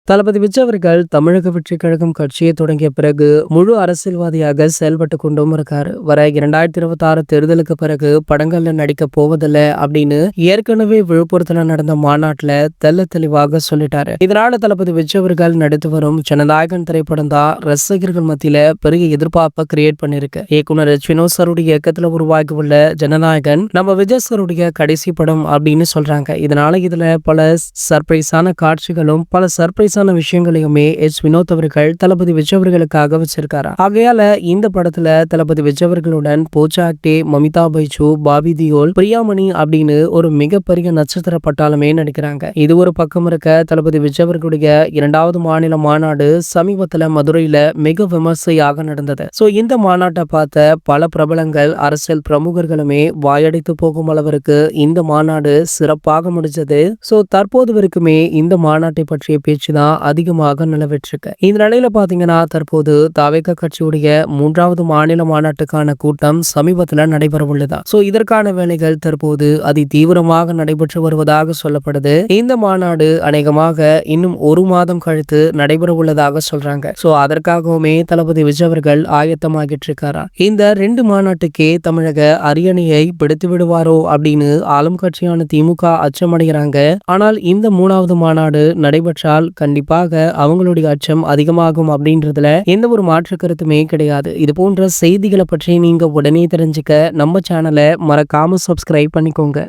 தளபதி விஜய் அவர்கள் தமிழக வெற்றிக் கழகம் கட்சியை தொடங்கிய பிறகு முழு அரசியல்வாதியாக செயல்பட்டு கொண்டும் இருக்காரு. வர 2026 தேர்தலுக்கு பிறகு படங்கள்ல நடிக்க போவதில்லை அப்படின்னு ஏற்கனவே விழுப்புரத்துல நடந்த மாநாட்டுல தெள்ள தெளிவாக சொல்லிட்டாரு. இதனால தளபதி விஜய் அவர்கள் நடித்து வரும் ஜனநாயகன் திரைப்படம் தான் ரசிகர்கள் மத்தியில பெரிய எதிர்பார்ப்பை கிரியேட் பண்ணிருக்கு. இயக்குனர் வினோத் சாருடைய இயக்கத்துல உருவாகி உள்ள ஜனநாயகன் நம்ம விஜய் சாருடைய கடைசி படம் அப்படின்னு சொல்றாங்க. இதனால இதுல பல சர்ப்ரைஸான காட்சிகளும் பல சர்ப்ரைஸான விஷயங்களையுமே வினோத் அவர்கள் தளபதி விஜய் அவர்களுக்காக வச்சிருக்காரு. ஆகையால இந்த படத்துல தளபதி விஜய் அவர்களுடன் பூஜா ஆக்டே, மமிதா பைஜு, பாபி தியோல், பிரியாமணி அப்படின்னு ஒரு மிகப்பெரிய நட்சத்திர பட்டாளமே நடிக்கிறாங்க. இது ஒரு பக்கம் இருக்க, தளபதி விஜய் அவர்களுடைய 2வது மாநில மாநாடு சமீபத்துல மதுரையில மிக விமர்சையாக நடந்தது. இந்த மாநாட்டை பார்த்த பல பிரபலங்கள், அரசியல் பிரமுகர்களுமே வாயடைத்து போகும் அளவிற்கு இந்த மாநாடு சிறப்பாக முடிஞ்சது. தற்போது வரைக்குமே இந்த மாநாட்டை பற்றிய பேச்சு தான் அதிகமாக நிலவிட்டிருக்கு. இந்த நிலையில பாத்தீங்கன்னா தற்போது தவேக கட்சியுடைய 3வது மாநில மாநாட்டுக்கான கூட்டம் சமீபத்துல நடைபெற உள்ளதா. இதற்கான வேலைகள் தற்போது அதி தீவிரமாக நடைபெற்று வருவதாக சொல்லப்படுது. இந்த மாநாடு அநேகமாக இன்னும் 1 மாதம் கழித்து நடைபெற உள்ளதாக சொல்றாங்க. அதற்காகவுமே தளபதி விஜய் அவர்கள் ஆயத்தமாகிட்டு இருக்காரா. இந்த 2 மாநாட்டுக்கே தமிழக அரியணையை பிடித்து விடுவாரோ அப்படின்னு ஆளும் கட்சியான திமுக அச்சமடைகிறாங்க. ஆனால் இந்த 3வது மாநாடு நடைபெற்றால் கண்டிப்பாக அவங்களுடைய அச்சம் அதிகமாகும் அப்படின்றதுல எந்த ஒரு மாற்று கருத்துமே கிடையாது. இது போன்ற செய்திகளை பற்றி நீங்க உடனே தெரிஞ்சுக்க நம்ம சேனலை மறக்காம சப்ஸ்கிரைப் பண்ணிக்கோங்க.